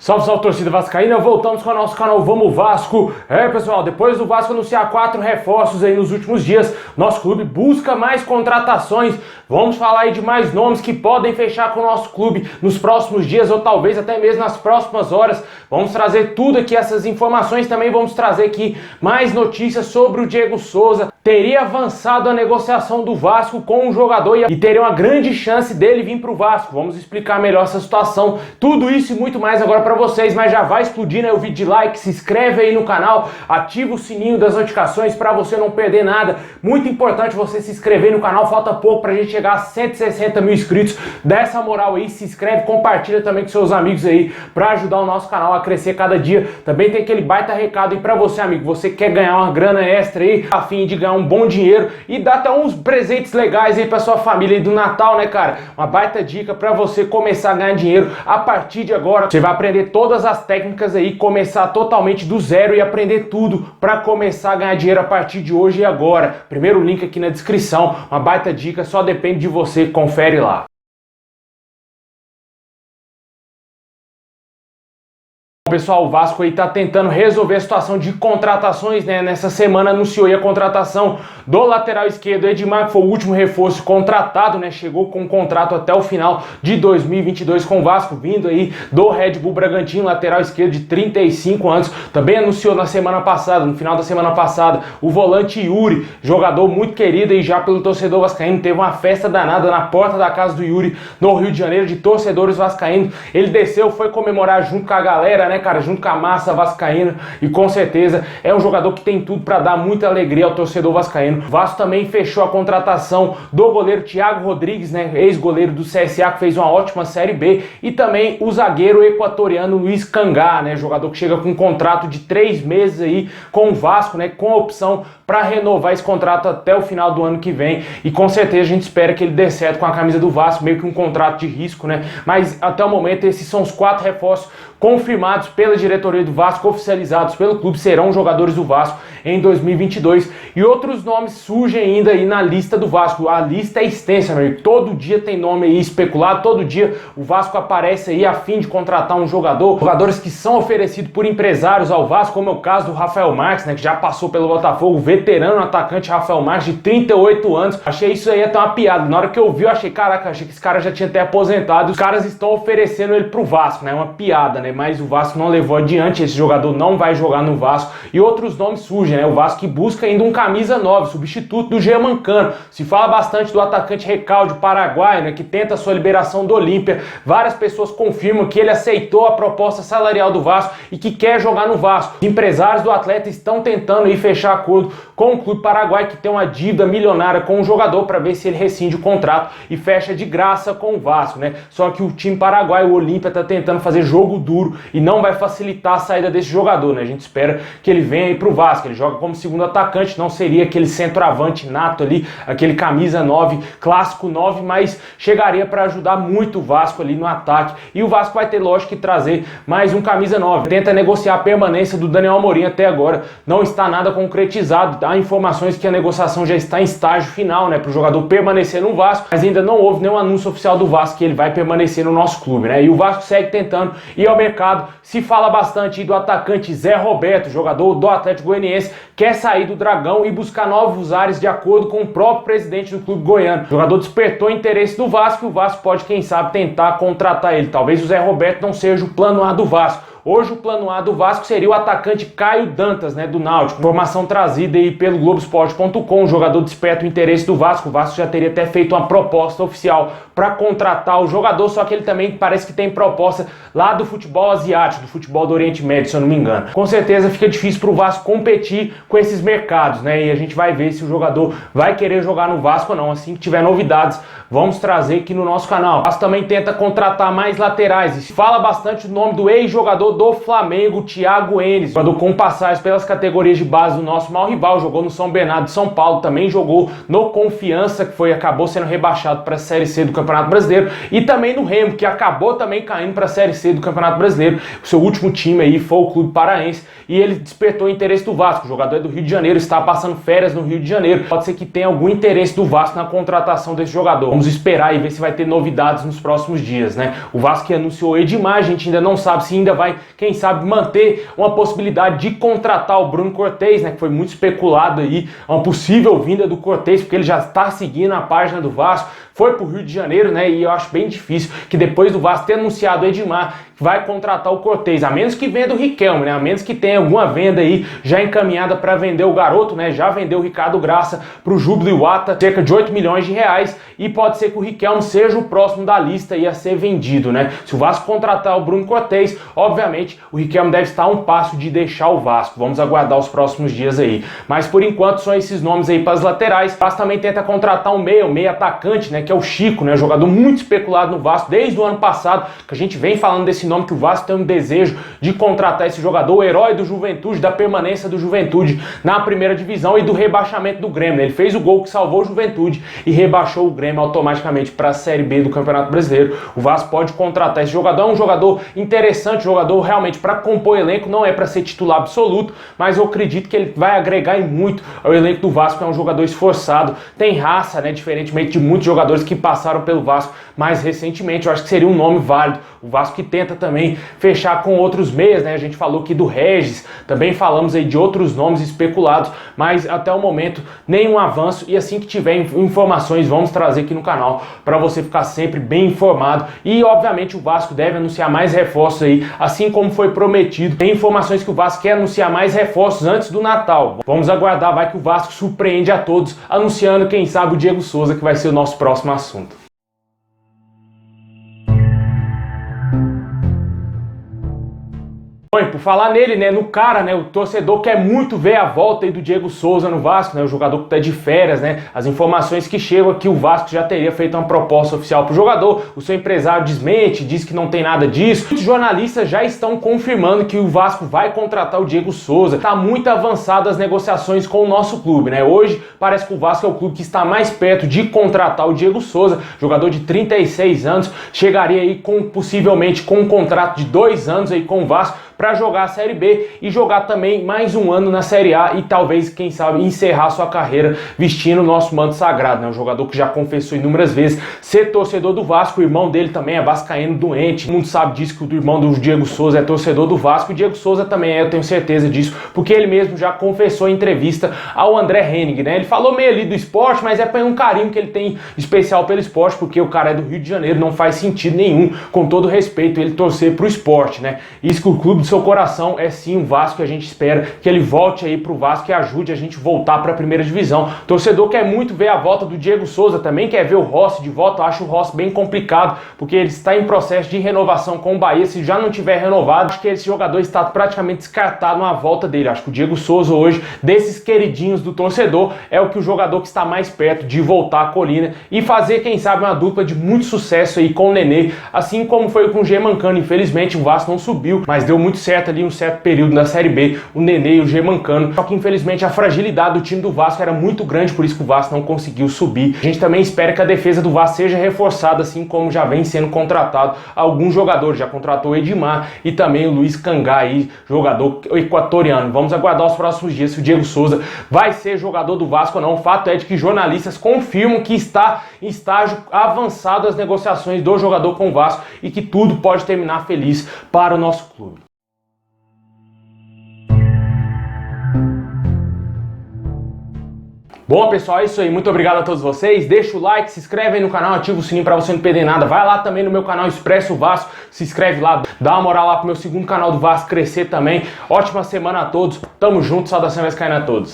Salve, salve, torcida vascaína, voltamos com o nosso canal Vamos Vasco. Pessoal, depois do Vasco anunciar 4 reforços aí nos últimos dias, nosso clube busca mais contratações. Vamos falar aí de mais nomes que podem fechar com o nosso clube nos próximos dias ou talvez até mesmo nas próximas horas. Vamos trazer tudo aqui, essas informações. Também vamos trazer aqui mais notícias sobre o Diego Souza. Teria avançado a negociação do Vasco com o jogador e teria uma grande chance dele vir para o Vasco. Vamos explicar melhor essa situação. Tudo isso e muito mais agora para vocês, mas já vai explodindo aí o vídeo de like, se inscreve aí no canal, ativa o sininho das notificações para você não perder nada. Muito importante você se inscrever no canal, falta pouco pra gente chegar a 160 mil inscritos. Dá essa moral aí, se inscreve, compartilha também com seus amigos aí para ajudar o nosso canal a crescer cada dia. Também tem aquele baita recado aí para você, amigo, você quer ganhar uma grana extra aí, a fim de ganhar um bom dinheiro e dar até uns presentes legais aí para sua família aí do Natal, né, cara? Uma baita dica para você começar a ganhar dinheiro a partir de agora. Você vai aprender todas as técnicas aí, começar totalmente do zero e aprender tudo para começar a ganhar dinheiro a partir de hoje e agora. Primeiro link aqui na descrição, uma baita dica, só depende de você, confere lá. Pessoal, o Vasco aí tá tentando resolver a situação de contratações, né? Nessa semana anunciou aí a contratação do lateral esquerdo Edmar, que foi o último reforço contratado, né? Chegou com um contrato até o final de 2022 com o Vasco, vindo aí do Red Bull Bragantino, lateral esquerdo de 35 anos. Também anunciou na semana passada, no final da semana passada, o volante Yuri, jogador muito querido aí já pelo torcedor vascaíno. Teve uma festa danada na porta da casa do Yuri, no Rio de Janeiro, de torcedores vascaínos. Ele desceu, foi comemorar junto com a galera, né, cara, junto com a massa vascaína, e com certeza é um jogador que tem tudo para dar muita alegria ao torcedor vascaíno. O Vasco também fechou a contratação do goleiro Thiago Rodrigues, né, ex-goleiro do CSA, que fez uma ótima Série B, e também o zagueiro equatoriano Luiz Cangá, né, jogador que chega com um contrato de 3 meses aí com o Vasco, né, com a opção para renovar esse contrato até o final do ano que vem, e com certeza a gente espera que ele dê certo com a camisa do Vasco, meio que um contrato de risco, né, mas até o momento esses são os 4 reforços confirmados pela diretoria do Vasco, oficializados pelo clube, serão jogadores do Vasco em 2022. E outros nomes surgem ainda aí na lista do Vasco. A lista é extensa, meu amigo. Todo dia tem nome aí especulado, todo dia o Vasco aparece aí a fim de contratar um jogador. Jogadores que são oferecidos por empresários ao Vasco, como é o caso do Rafael Marques, né, que já passou pelo Botafogo, o veterano atacante Rafael Marques, de 38 anos. Achei isso aí até uma piada. Na hora que eu vi, eu achei, caraca, achei que esse cara já tinha até aposentado. Os caras estão oferecendo ele pro Vasco, né? Uma piada, né? Mas o Vasco não levou adiante, esse jogador não vai jogar no Vasco. E outros nomes surgem, né? O Vasco que busca ainda um camisa 9, substituto do Germancano. Se fala bastante do atacante Recalde, paraguaio, né, que tenta a sua liberação do Olímpia. Várias pessoas confirmam que ele aceitou a proposta salarial do Vasco e que quer jogar no Vasco. Os empresários do atleta estão tentando aí fechar acordo com o clube paraguaio, que tem uma dívida milionária com o jogador, para ver se ele rescinde o contrato e fecha de graça com o Vasco, né? Só que o time paraguaio, o Olímpia, tá tentando fazer jogo duro e não vai facilitar a saída desse jogador, né? A gente espera que ele venha aí pro Vasco. Ele joga como segundo atacante, não seria aquele centroavante nato ali, aquele camisa 9, clássico 9, mas chegaria para ajudar muito o Vasco ali no ataque. E o Vasco vai ter, lógico, que trazer mais um camisa 9. Tenta negociar a permanência do Daniel Amorim até agora. Não está nada concretizado. Há informações que a negociação já está em estágio final, né, para o jogador permanecer no Vasco, mas ainda não houve nenhum anúncio oficial do Vasco que ele vai permanecer no nosso clube, né? E o Vasco segue tentando ir ao mercado. Se fala bastante do atacante Zé Roberto, jogador do Atlético Goianiense, quer sair do Dragão e buscar novos ares, de acordo com o próprio presidente do clube goiano. O jogador despertou interesse do Vasco e o Vasco pode, quem sabe, tentar contratar ele. Talvez o Zé Roberto não seja o plano A do Vasco. Hoje o plano A do Vasco seria o atacante Caio Dantas, né, do Náutico. Informação trazida aí pelo Globoesporte.com. O jogador desperta o interesse do Vasco. O Vasco já teria até feito uma proposta oficial para contratar o jogador, só que ele também parece que tem proposta lá do futebol asiático, do futebol do Oriente Médio, se eu não me engano. Com certeza fica difícil para o Vasco competir com esses mercados, né? E a gente vai ver se o jogador vai querer jogar no Vasco ou não. Assim que tiver novidades, vamos trazer aqui no nosso canal. O Vasco também tenta contratar mais laterais. E fala bastante o nome do ex-jogador do Flamengo, Thiago Enes, jogador com passagens pelas categorias de base do nosso maior rival, jogou no São Bernardo de São Paulo, também jogou no Confiança, que acabou sendo rebaixado para a Série C do Campeonato Brasileiro, e também no Remo, que acabou também caindo para a Série C do Campeonato Brasileiro. O seu último time aí foi o Clube Paraense, e ele despertou o interesse do Vasco. O jogador é do Rio de Janeiro, está passando férias no Rio de Janeiro. Pode ser que tenha algum interesse do Vasco na contratação desse jogador. Vamos esperar e ver se vai ter novidades nos próximos dias, né? O Vasco que anunciou Edmar, a gente ainda não sabe se ainda vai, quem sabe, manter uma possibilidade de contratar o Bruno Cortez, né? Que foi muito especulado aí, uma possível vinda do Cortez, porque ele já está seguindo a página do Vasco. Foi pro Rio de Janeiro, né? E eu acho bem difícil que depois do Vasco ter anunciado o Edmar, vai contratar o Cortez, a menos que venda o Riquelme, né? A menos que tenha alguma venda aí já encaminhada para vender o garoto, né? Já vendeu o Ricardo Graça pro Júbilo Iwata, cerca de 8 milhões de reais, e pode ser que o Riquelme seja o próximo da lista aí a ser vendido, né? Se o Vasco contratar o Bruno Cortez, obviamente o Riquelme deve estar a um passo de deixar o Vasco. Vamos aguardar os próximos dias aí. Mas por enquanto são esses nomes aí para as laterais. O Vasco também tenta contratar um meia atacante, né? Que é o Chico, né? Jogador muito especulado no Vasco desde o ano passado, que a gente vem falando desse nome, que o Vasco tem um desejo de contratar esse jogador, o herói do Juventude, da permanência do Juventude na primeira divisão e do rebaixamento do Grêmio. Ele fez o gol que salvou o Juventude e rebaixou o Grêmio automaticamente para a Série B do Campeonato Brasileiro. O Vasco pode contratar esse jogador, é um jogador interessante, jogador realmente para compor elenco, não é para ser titular absoluto, mas eu acredito que ele vai agregar em muito ao elenco do Vasco. É um jogador esforçado, tem raça, né, diferentemente de muitos jogadores que passaram pelo Vasco mais recentemente. Eu acho que seria um nome válido. O Vasco que tenta também fechar com outros meias, né? A gente falou aqui do Regis, também falamos aí de outros nomes especulados, mas até o momento nenhum avanço, e assim que tiver informações vamos trazer aqui no canal para você ficar sempre bem informado. E obviamente o Vasco deve anunciar mais reforços aí, assim como foi prometido. Tem informações que o Vasco quer anunciar mais reforços antes do Natal. Vamos aguardar, vai que o Vasco surpreende a todos, anunciando, quem sabe, o Diego Souza, que vai ser o nosso próximo assunto. Bom, por falar nele, né, no cara, né, o torcedor quer muito ver a volta aí do Diego Souza no Vasco, né, o jogador que tá de férias, né, as informações que chegam aqui, o Vasco já teria feito uma proposta oficial pro jogador, o seu empresário desmente, diz que não tem nada disso. Os jornalistas já estão confirmando que o Vasco vai contratar o Diego Souza, tá muito avançado as negociações com o nosso clube, né, hoje parece que o Vasco é o clube que está mais perto de contratar o Diego Souza, jogador de 36 anos, chegaria aí possivelmente com um contrato de 2 anos aí com o Vasco, para jogar a Série B e jogar também mais um ano na Série A e talvez, quem sabe, encerrar sua carreira vestindo o nosso manto sagrado, né? Um jogador que já confessou inúmeras vezes ser torcedor do Vasco. O irmão dele também é vascaíno doente, todo mundo sabe disso, que o irmão do Diego Souza é torcedor do Vasco. O Diego Souza também é, eu tenho certeza disso, porque ele mesmo já confessou em entrevista ao André Henning, né? Ele falou meio ali do esporte, mas é um carinho que ele tem especial pelo esporte, porque o cara é do Rio de Janeiro, não faz sentido nenhum, com todo respeito, ele torcer pro esporte, né? Isso que o clube do seu coração é sim o Vasco, e a gente espera que ele volte aí pro Vasco e ajude a gente voltar para a primeira divisão. O torcedor quer muito ver a volta do Diego Souza, também quer ver o Rossi de volta. Eu acho o Rossi bem complicado, porque ele está em processo de renovação com o Bahia. Se já não tiver renovado, acho que esse jogador está praticamente descartado na volta dele. Acho que o Diego Souza hoje, desses queridinhos do torcedor, é o que o jogador que está mais perto de voltar à colina e fazer, quem sabe, uma dupla de muito sucesso aí com o Nenê, assim como foi com o Germancano. Infelizmente o Vasco não subiu, mas deu muito certo ali um certo período na Série B, o Nenê e o Germancano. Só que infelizmente a fragilidade do time do Vasco era muito grande, por isso que o Vasco não conseguiu subir. A gente também espera que a defesa do Vasco seja reforçada, assim como já vem sendo contratado alguns jogadores. Já contratou o Edmar e também o Luiz Cangá aí, jogador equatoriano. Vamos aguardar os próximos dias se o Diego Souza vai ser jogador do Vasco ou não. O fato é de que jornalistas confirmam que está em estágio avançado as negociações do jogador com o Vasco e que tudo pode terminar feliz para o nosso clube. Bom, pessoal, é isso aí. Muito obrigado a todos vocês. Deixa o like, se inscreve aí no canal, ativa o sininho para você não perder nada. Vai lá também no meu canal Expresso Vasco, se inscreve lá, dá uma moral lá pro meu segundo canal do Vasco crescer também. Ótima semana a todos. Tamo junto, saudação vascaína a todos.